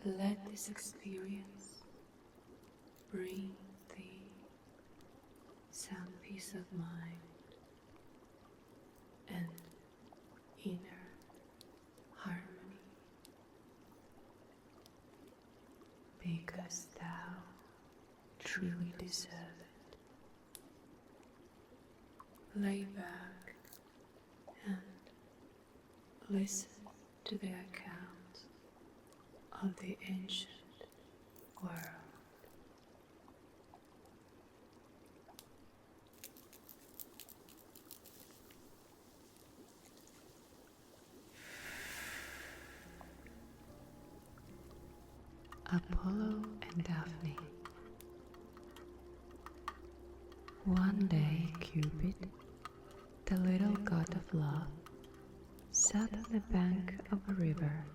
Let this experience bring thee some peace of mind and inner harmony, because thou truly deserve it. Lay back and listen to the account of the ancient world. Apollo and Daphne. One day Cupid, the little god of love, sat on the bank of a river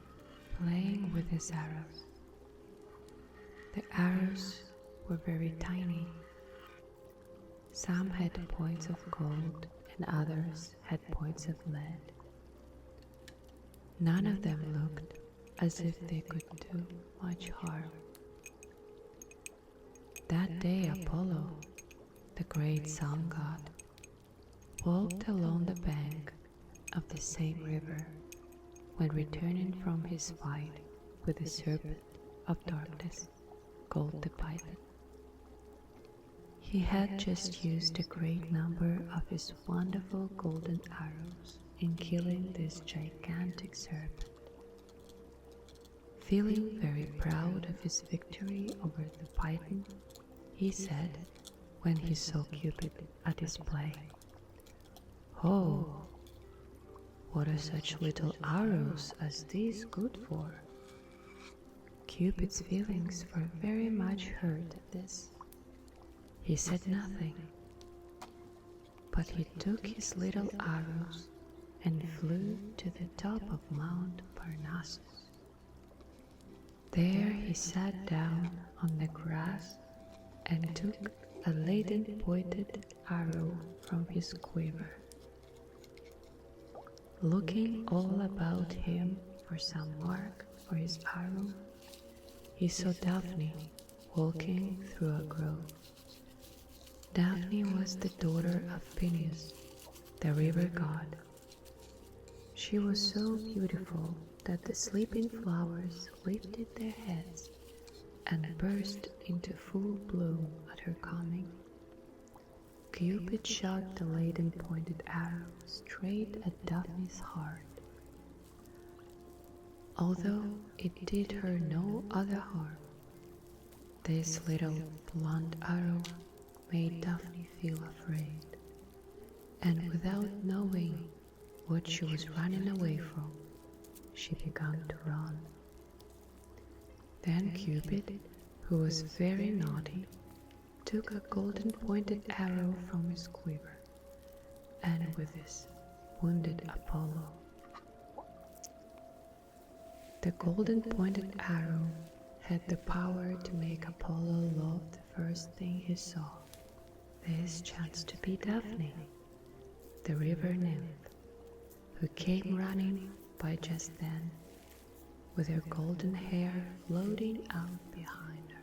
playing with his arrows. The arrows were very tiny. Some had points of gold and others had points of lead. None of them looked as if they could do much harm. That day Apollo, the great sun god, walked along the bank of the same river when returning from his fight with the serpent of darkness called the Phaeton. He had just used a great number of his wonderful golden arrows in killing this gigantic serpent. Feeling very proud of his victory over the Phaeton, he said, when he saw Cupid at his play, "Oh, what are such little arrows as these good for?" Cupid's feelings were very much hurt at this. He said nothing, but he took his little arrows and flew to the top of Mount Parnassus. There he sat down on the grass and took a laden pointed arrow from his quiver. Looking all about him for some mark for his arrow, he saw Daphne walking through a grove. Daphne was the daughter of Phineus, the river god. She was so beautiful that the sleeping flowers lifted their heads and burst into full bloom at her coming. Cupid shot the laden pointed arrow straight at Daphne's heart. Although it did her no other harm, this little blunt arrow made Daphne feel afraid, and without knowing what she was running away from, she began to run. Then Cupid, who was very naughty, took a golden pointed arrow from his quiver, and with this wounded Apollo. The golden pointed arrow had the power to make Apollo love the first thing he saw. This chanced to be Daphne, the river nymph, who came running by just then, with her golden hair floating out behind her.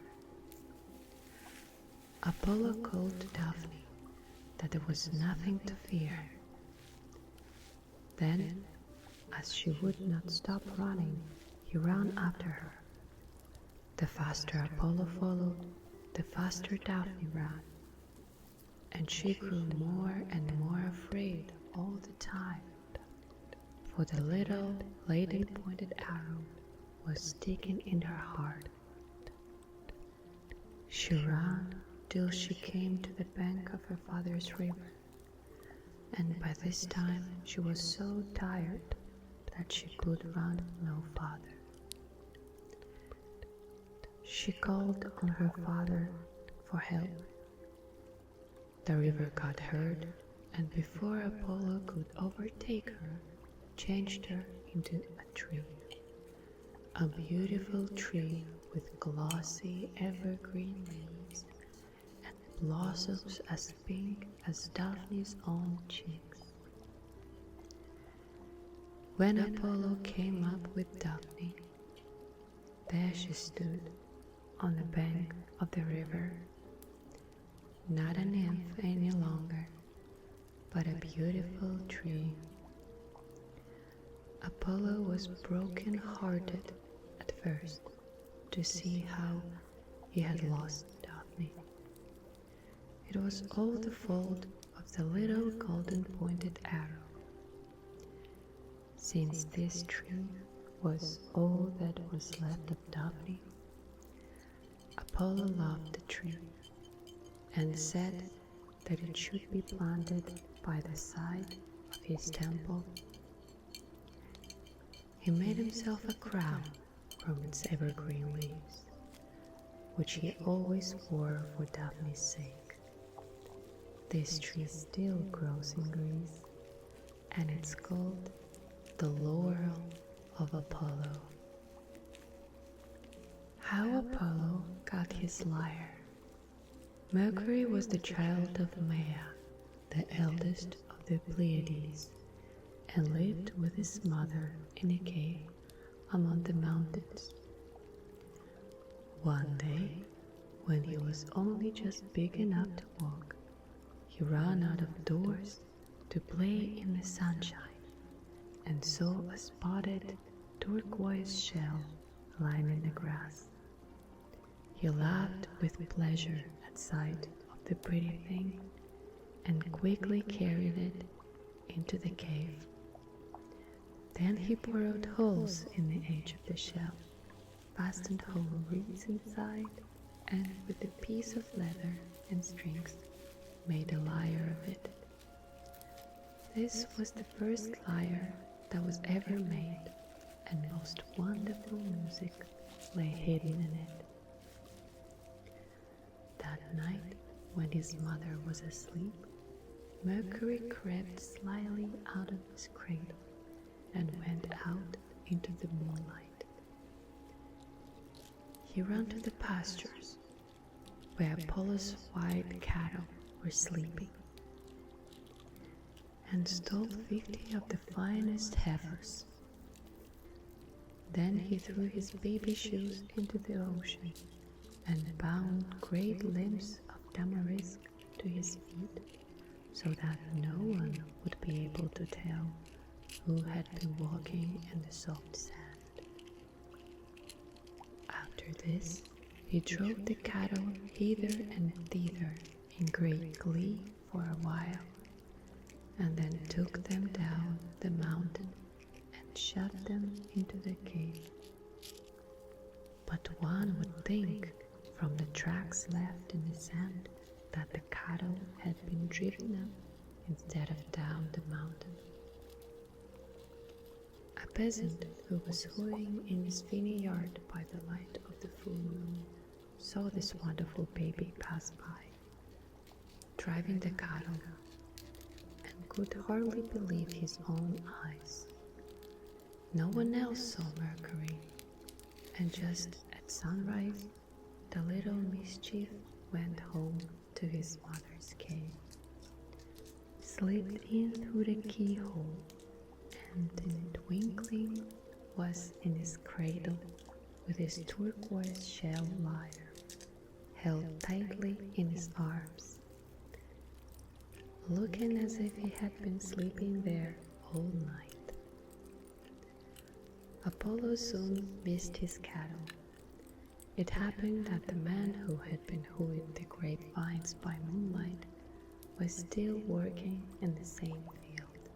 Apollo called to Daphne that there was nothing to fear. Then, as she would not stop running, he ran after her. The faster Apollo followed, the faster Daphne ran, and she grew more and more afraid all the time, for the little laden pointed arrow was sticking in her heart. She ran till she came to the bank of her father's river, and by this time she was so tired that she could run no farther. She called on her father for help. The river god heard, and before Apollo could overtake her, changed her into a tree. A beautiful tree with glossy evergreen leaves and blossoms as pink as Daphne's own cheeks. When Apollo came up with Daphne, There she stood on the bank of the river, not a nymph any longer, but a beautiful tree. Apollo was broken-hearted at first to see how he had lost Daphne. It was all the fault of the little golden-pointed arrow. Since this tree was all that was left of Daphne, Apollo loved the tree and said that it should be planted by the side of his temple. He made himself a crown from its evergreen leaves, which he always wore for Daphne's sake. This tree still grows in Greece, and it's called the laurel of Apollo. How Apollo got his lyre. Mercury was the child of Maia, the eldest of the Pleiades, and lived with his mother in a cave among the mountains. One day, when he was only just big enough to walk, he ran out of doors to play in the sunshine and saw a spotted turquoise shell lying in the grass. He laughed with pleasure at sight of the pretty thing and quickly carried it into the cave. Then he borrowed holes in the edge of the shell, fastened whole reeds inside, and with a piece of leather and strings made a lyre of it. This was the first lyre that was ever made, and most wonderful music lay hidden in it. That night, when his mother was asleep, Mercury crept slyly out of his cradle and went out into the moonlight. He ran to the pastures where Apollo's white cattle were sleeping and stole 50 of the finest heifers. Then he threw his baby shoes into the ocean and bound great limbs of tamarisk to his feet so that no one would be able to tell who had been walking in the soft sand. After this, he drove the cattle hither and thither in great glee for a while, and then took them down the mountain and shut them into the cave. But one would think, from the tracks left in the sand, that the cattle had been driven up instead of down the mountain. A peasant who was hoeing in his vineyard by the light of the full moon saw this wonderful baby pass by, driving the cattle, and could hardly believe his own eyes. No one else saw Mercury, and just at sunrise, the little mischief went home to his mother's cave, slipped in through the keyhole, and in a twinkling was in his cradle with his turquoise shell lyre held tightly in his arms, looking as if he had been sleeping there all night. Apollo soon missed his cattle. It happened that the man who had been hoeing the grapevines by moonlight was still working in the same field.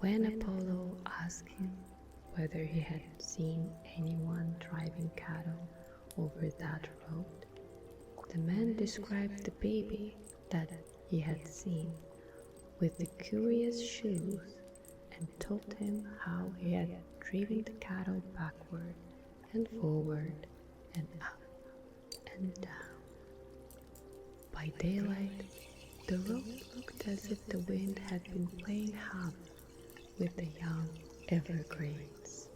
When Apollo asked him whether he had seen anyone driving cattle over that road, the man described the baby that he had seen with the curious shoes and told him how he had driven the cattle backward and forward and up and down. By daylight, the road looked as if the wind had been playing half with the young evergreens.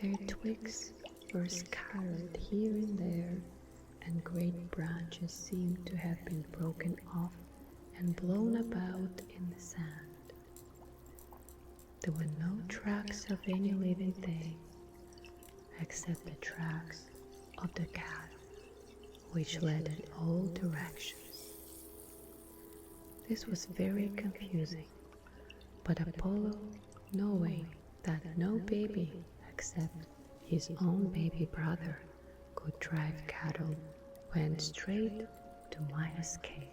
Their twigs were scattered here and there, and great branches seemed to have been broken off and blown about in the sand. there were no tracks of any living thing, except the tracks of the cat, which led in all directions. This was very confusing, but Apollo, knowing that no baby except his own baby brother could drive cattle, went straight to Minos' cave.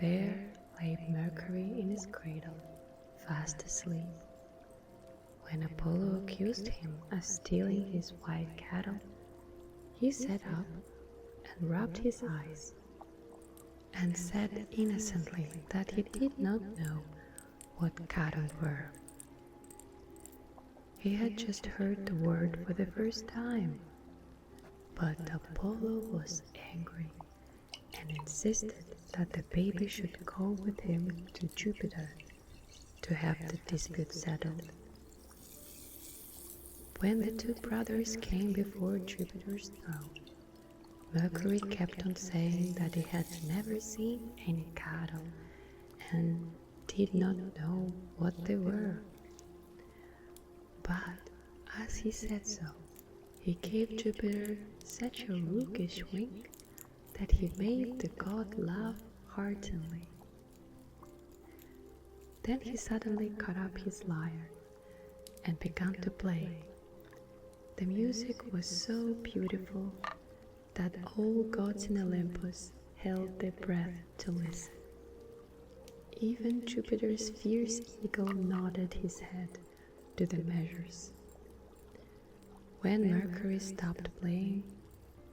There lay Mercury in his cradle, fast asleep. When Apollo accused him of stealing his white cattle, he sat up and rubbed his eyes and said innocently that he did not know what cattle were. He had just heard the word for the first time, but Apollo was angry and insisted that the baby should go with him to Jupiter to have the dispute settled. When the two brothers came before Jupiter's throne, Mercury kept on saying that he had never seen any cattle and did not know what they were. But as he said so, he gave Jupiter such a roguish wink that he made the god laugh heartily. Then he suddenly caught up his lyre and began to play. The music was so beautiful that all gods in Olympus held their breath to listen. Even Jupiter's fierce eagle nodded his head to the measures. When Mercury stopped playing,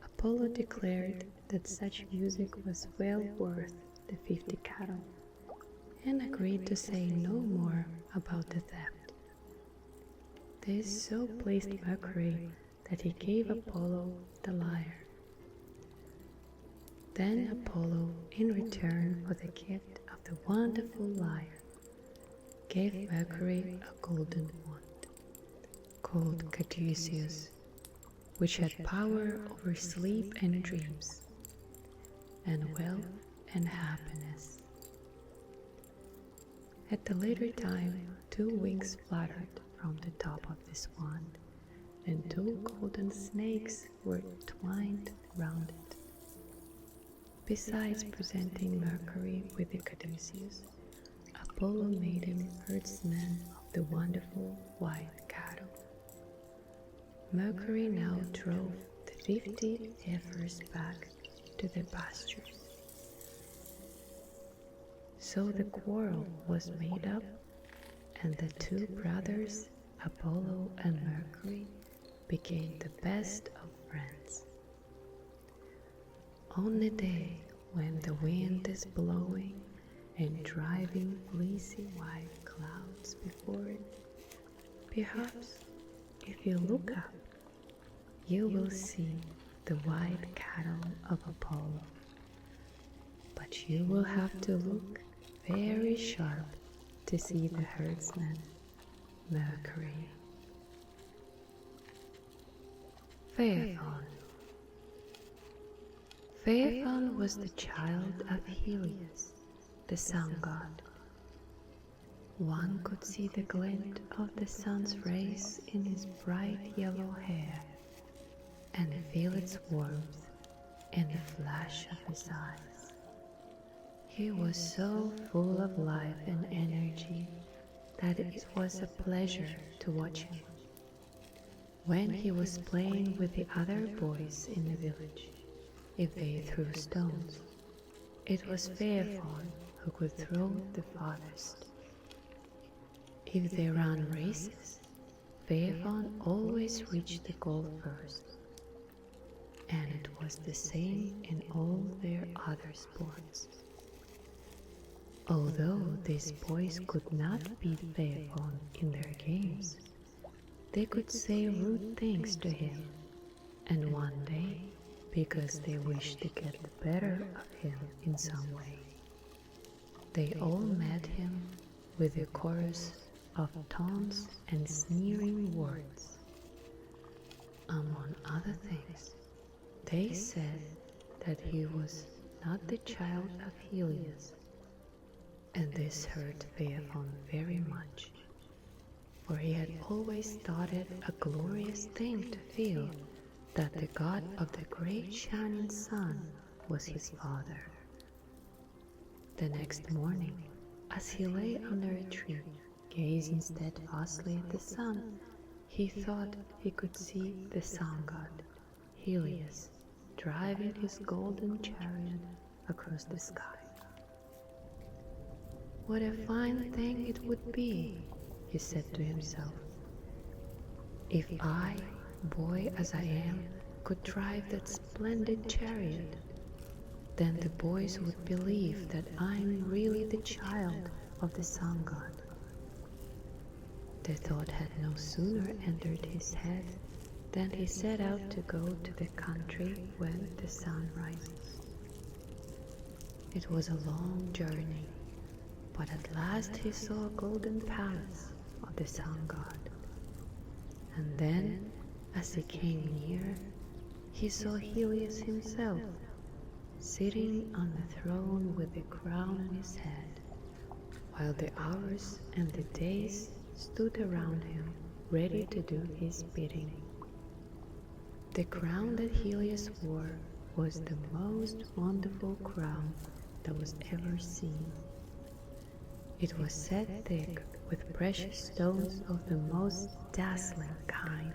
Apollo declared that such music was well worth the 50 cattle, and agreed to say no more about the theft. This so pleased Mercury that he gave Apollo the lyre. Then Apollo, in return for the gift of the wonderful lyre, gave Mercury a golden wand, called Caduceus, which had power over sleep and dreams, and wealth and happiness. At the later time, 2 wings fluttered from the top of this wand, and 2 golden snakes were twined round it. Besides presenting Mercury with the Caduceus, Apollo made him herdsman of the wonderful white cattle. Mercury now drove the 50 heifers back to their pastures. So the quarrel was made up, and the 2 brothers, Apollo and Mercury, became the best of friends. On the day when the wind is blowing and driving fleecy white clouds before it, perhaps if you look up, you will see the white cattle of Apollo. But you will have to look very sharp to see the herdsman, Mercury. Phaeton. Phaeton was the child of Helios, the sun god. One could see the glint of the sun's rays in his bright yellow hair, and feel its warmth in the flash of his eyes. He was so full of life and energy that it was a pleasure to watch him. When he was playing with the other boys in the village, if they threw stones, it was Phaeton who could throw the farthest. If they ran races, Phaeton always reached the goal first, and it was the same in all their other sports. Although these boys could not beat Phaeton in their games, they could say rude things to him, and one day, because they wished to get the better of him in some way, they all met him with a chorus of taunts and sneering words. Among other things, they said that he was not the child of Helios, and this hurt Phaeton very much. for he had always thought it a glorious thing to feel that the god of the great shining sun was his father. The next morning, as he lay under a tree, gazing steadfastly at the sun, he thought he could see the sun god, Helios, driving his golden chariot across the sky. What a fine thing it would be, he said to himself, if I, boy as I am, could drive that splendid chariot. Then the boys would believe that I am really the child of the sun god. The thought had no sooner entered his head than he set out to go to the country when the sun rises. It was a long journey, but at last he saw a golden palace of the sun god. And then, as he came near, he saw Helios himself, sitting on the throne with the crown on his head, while the hours and the days stood around him, ready to do his bidding. The crown that Helios wore was the most wonderful crown that was ever seen. It was set thick with precious stones of the most dazzling kind.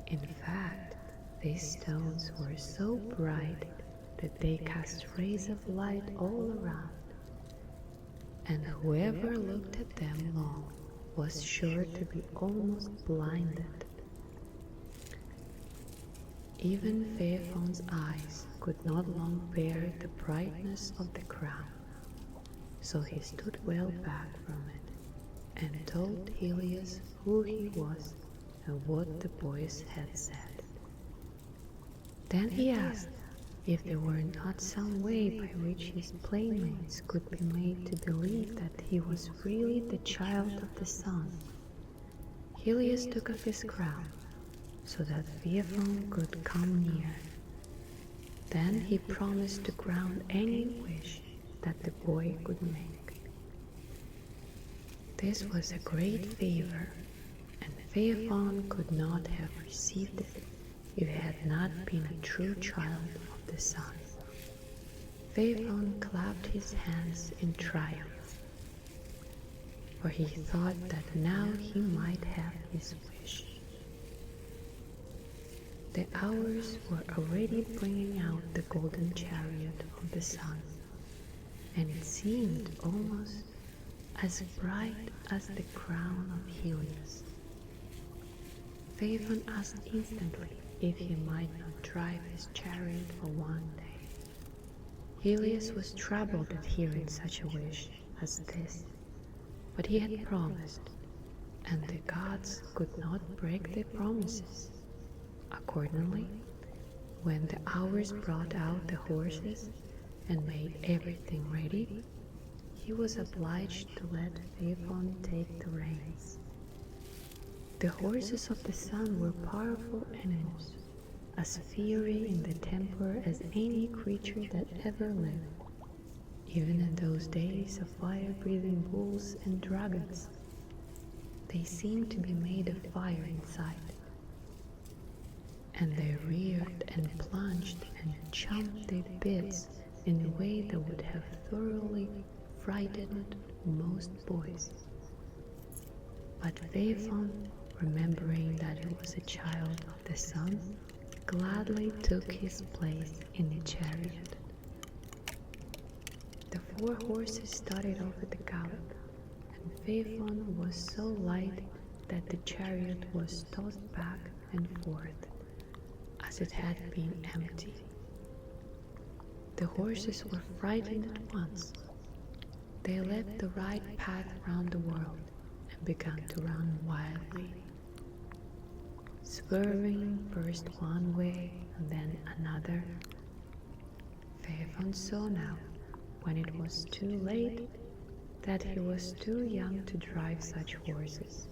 In fact, these stones were so bright that they cast rays of light all around, and whoever looked at them long was sure to be almost blinded. Even Phaeton's eyes could not long bear the brightness of the crown, so he stood well back from it and told Helios who he was and what the boys had said. Then he asked if there were not some way by which his playmates could be made to believe that he was really the child of the sun. Helios took off his crown so that Phaeton could come near. Then he promised to grant any wish that the boy could make. This was a great favor, and Phaeton could not have received it if he had not been a true child of the sun. Phaeton clapped his hands in triumph, for he thought that now he might have his wish. The hours were already bringing out the golden chariot of the sun, and it seemed almost as bright as the crown of Helios. Phaeton asked instantly if he might not drive his chariot for one day. Helios was troubled at hearing such a wish as this, but he had promised, and the gods could not break their promises. Accordingly, when the hours brought out the horses and made everything ready, he was obliged to let Phaeton take the reins. The horses of the sun were powerful animals, as fiery in the temper as any creature that ever lived, even in those days of fire-breathing bulls and dragons. They seemed to be made of fire inside, and they reared and plunged and chomped their bits in a way that would have thoroughly frightened most boys. But Phaeton, remembering that he was a child of the sun, gladly took his place in the chariot. The 4 horses started off at the gallop, and Phaeton was so light that the chariot was tossed back and forth, as it had been empty. The horses were frightened at once. They left the right path round the world and began to run wildly, swerving first one way and then another. Phaeton saw now, when it was too late, that he was too young to drive such horses.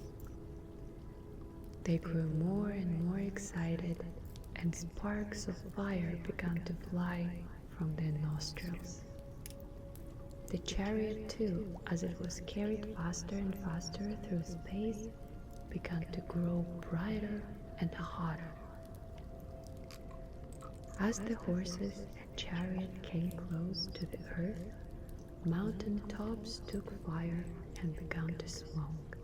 They grew more and more excited, and sparks of fire began to fly from their nostrils. The chariot too, as it was carried faster and faster through space, began to grow brighter and hotter. As the horses and chariot came close to the earth, mountain tops took fire and began to smoke.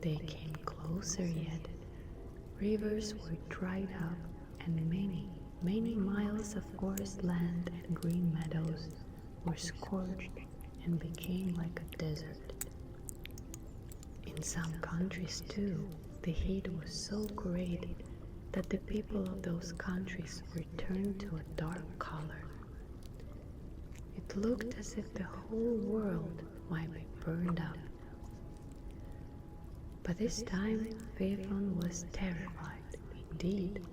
They came closer yet. Rivers were dried up, and many, many miles of forest land and green meadows were scorched and became like a desert. In some countries too, the heat was so great that the people of those countries were turned to a dark color. It looked as if the whole world might be burned up. But this time Phaeton was terrified, indeed,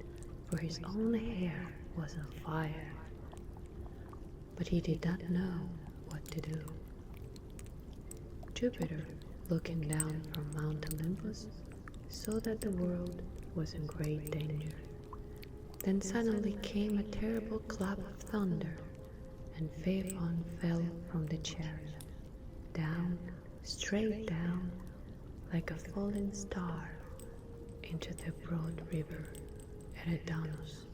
for his own hair was on fire. But he did not know what to do. Jupiter, looking down from Mount Olympus, saw that the world was in great danger. Then suddenly came a terrible clap of thunder, and Phaeton fell from the chariot, down, straight down, like a falling star, into the broad river Eridanus.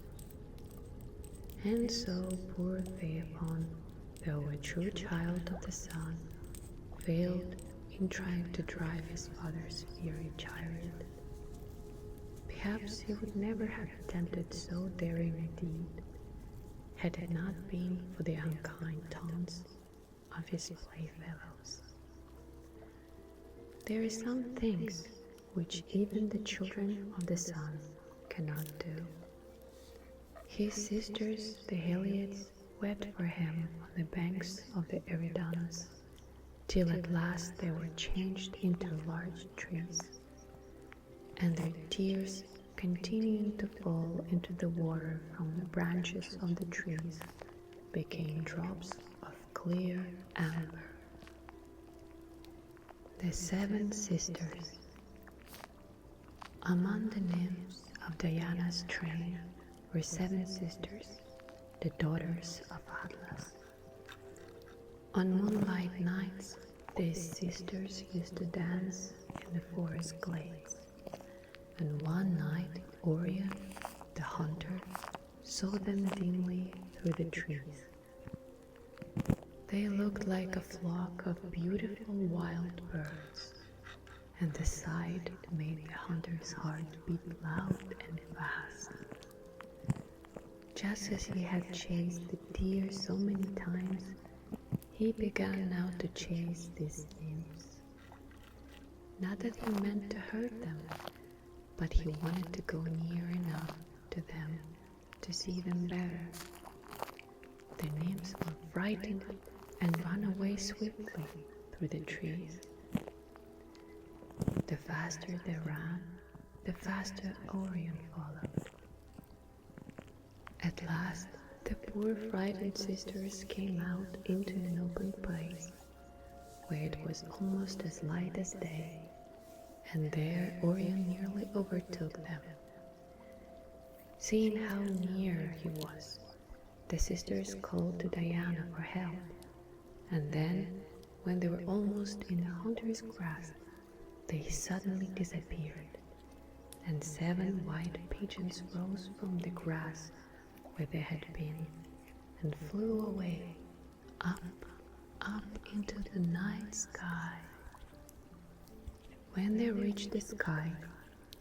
And so poor Phaeton, though a true child of the sun, failed in trying to drive his father's fiery chariot. Perhaps he would never have attempted so daring a deed, had it not been for the unkind taunts of his playfellows. There are some things which even the children of the sun cannot do. His sisters, the Heliads, wept for him on the banks of the Eridanus, till at last they were changed into large trees, and their tears, continuing to fall into the water from the branches of the trees, became drops of clear amber. The Seven Sisters. Among the nymphs of Diana's train were 7 sisters, the daughters of Atlas. On moonlight nights, these sisters used to dance in the forest glades, and one night Orion, the hunter, saw them dimly through the trees. They looked like a flock of beautiful wild birds, and the sight made the hunter's heart beat loud and fast. Just as he had chased the deer so many times, he began now to chase these nymphs. Not that he meant to hurt them, but he wanted to go near enough to them to see them better. The nymphs were frightened and ran away swiftly through the trees. The faster they ran, the faster Orion followed. At last, the poor frightened sisters came out into an open place, where it was almost as light as day, and there Orion nearly overtook them. Seeing how near he was, the sisters called to Diana for help, and then, when they were almost in the hunter's grasp, they suddenly disappeared, and 7 white pigeons rose from the grass where they had been, and flew away, up, up into the night sky. When they reached the sky,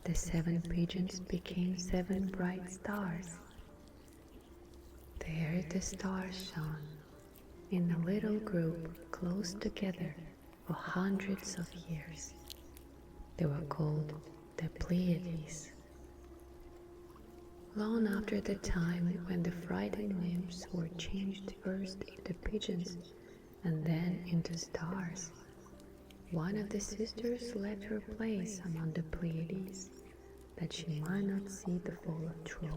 the 7 pigeons became 7 bright stars. There the stars shone, in a little group close together for hundreds of years. They were called the Pleiades. Long after the time when the frightened nymphs were changed first into pigeons and then into stars, one of the sisters left her place among the Pleiades, that she might not see the fall of Troy.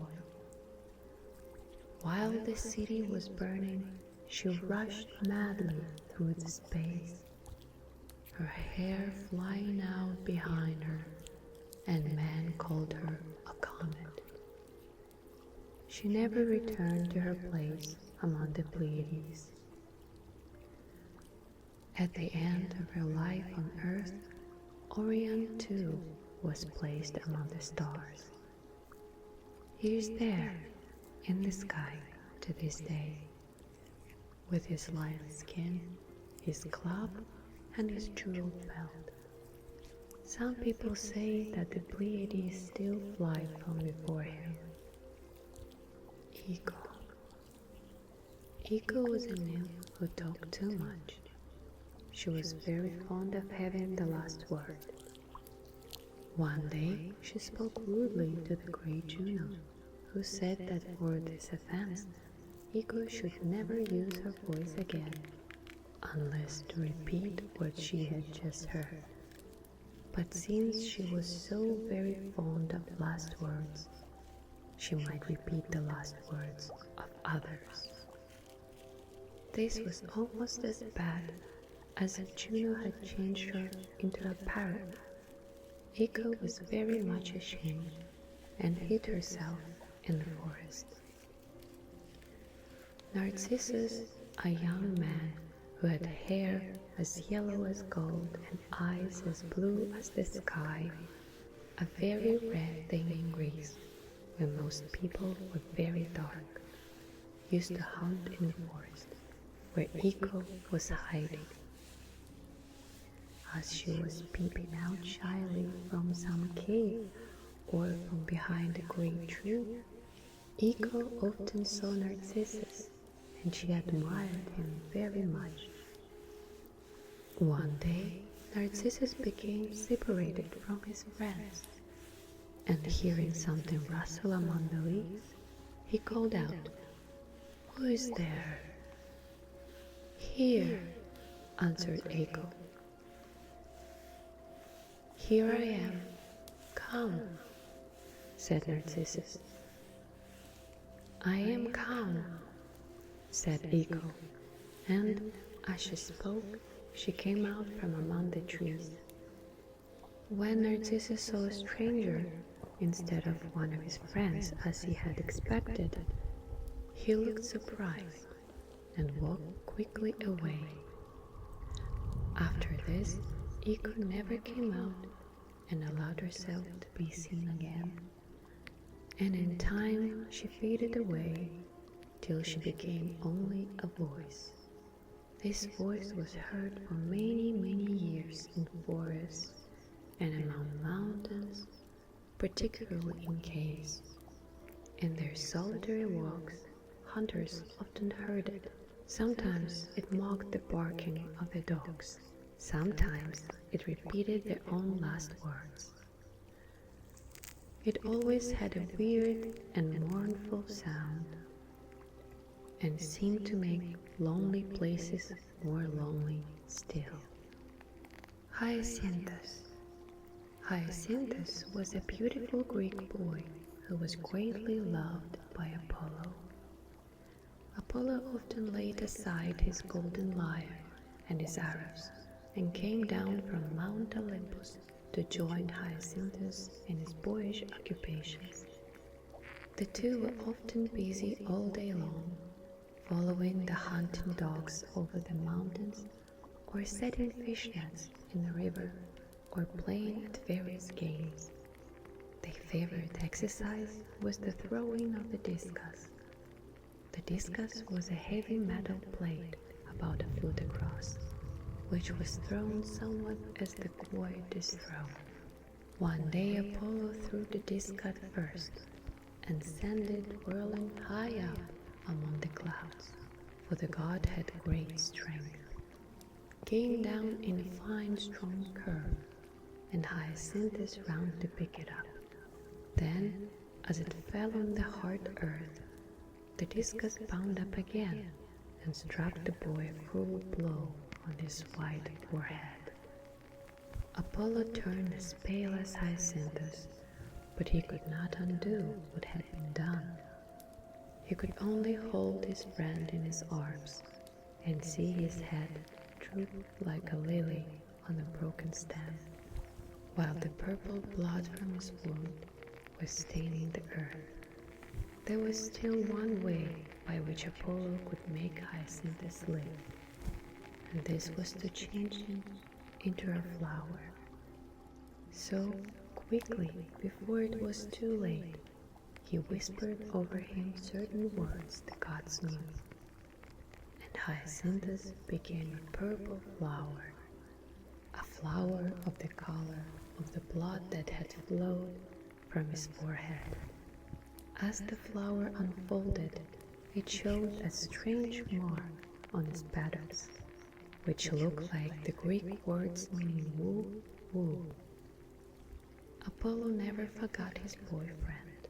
While the city was burning, she rushed madly through the space, her hair flying out behind her, and men called her a comet. She never returned to her place among the Pleiades. At the end of her life on Earth, Orion too was placed among the stars. He is there in the sky to this day, with his lion skin, his club, and his jeweled belt. Some people say that the Pleiades still fly from before him. Echo. Echo was a nymph who talked too much. She was very fond of having the last word. One day she spoke rudely to the great Juno, who said that for this offense, Echo should never use her voice again, unless to repeat what she had just heard. But since she was so very fond of last words, she might repeat the last words of others. This was almost as bad as if Juno had changed her into a parrot. Echo was very much ashamed and hid herself in the forest. Narcissus, a young man who had hair as yellow as gold and eyes as blue as the sky, a very rare thing in Greece, when most people were very dark, used to hunt in the forest where Echo was hiding. As she was peeping out shyly from some cave or from behind a great tree, Echo often saw Narcissus, and she admired him very much. One day, Narcissus became separated from his friends, and hearing something rustle among the leaves, he called out, "Who is there?" "Here," answered Echo. "Here I am. Come," said Narcissus. "I am come," said Echo, and as she spoke, she came out from among the trees. When Narcissus saw a stranger instead of one of his friends as he had expected, he looked surprised and walked quickly away. After this, Echo never came out and allowed herself to be seen again, and in time she faded away till she became only a voice. This voice was heard for many, many years in forests and among mountains, particularly in caves. In their solitary walks, hunters often heard it. Sometimes it mocked the barking of the dogs. Sometimes it repeated their own last words. It always had a weird and mournful sound, and seemed to make lonely places more lonely still. Hyacinthus. Hyacinthus was a beautiful Greek boy who was greatly loved by Apollo. Apollo often laid aside his golden lyre and his arrows and came down from Mount Olympus to join Hyacinthus in his boyish occupations. The two were often busy all day long, following the hunting dogs over the mountains, or setting fish nets in the river, or playing at various games. Their favorite exercise was the throwing of the discus. The discus was a heavy metal plate about a foot across, which was thrown somewhat as the quoit is thrown. One day Apollo threw the discus first, and sent it whirling high up among the clouds, for the god had great strength. Came down in a fine strong curve, and Hyacinthus ran to pick it up. Then, as it fell on the hard earth, the discus bound up again and struck the boy a cruel blow on his white forehead. Apollo turned as pale as Hyacinthus, but he could not undo what had been done. He could only hold his friend in his arms and see his head droop like a lily on a broken stem, while the purple blood from his wound was staining the earth. There was still one way by which Apollo could make Hyacinthus live, and this was to change him into a flower. So, quickly, before it was too late, he whispered over him certain words the gods knew, and Hyacinthus became a purple flower, a flower of the color of the blood that had flowed from his forehead. As the flower unfolded, it showed a strange mark on its petals, which looked like the Greek words meaning woo, woo. Apollo never forgot his boyfriend,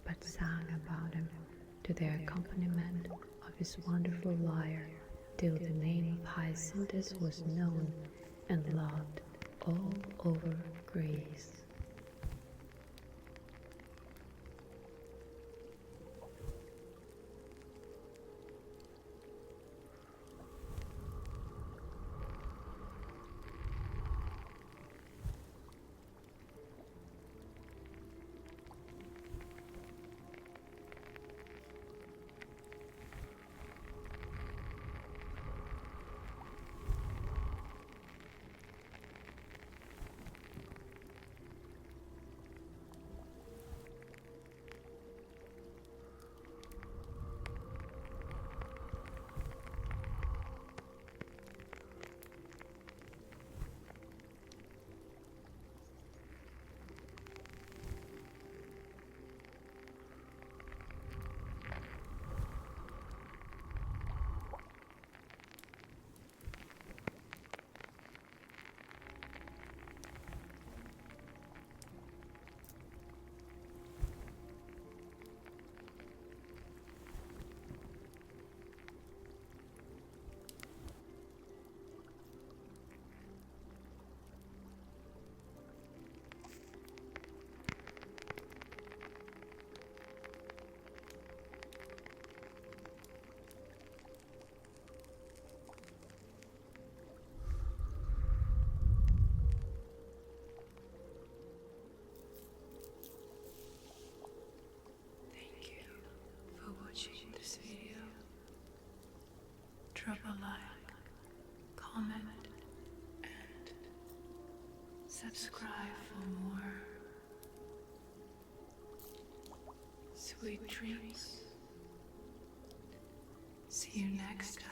but sang about him to the accompaniment of his wonderful lyre till the name of Hyacinthus was known and loved all over Greece. This video. Drop a like, comment, and subscribe for more sweet dreams. See you next time.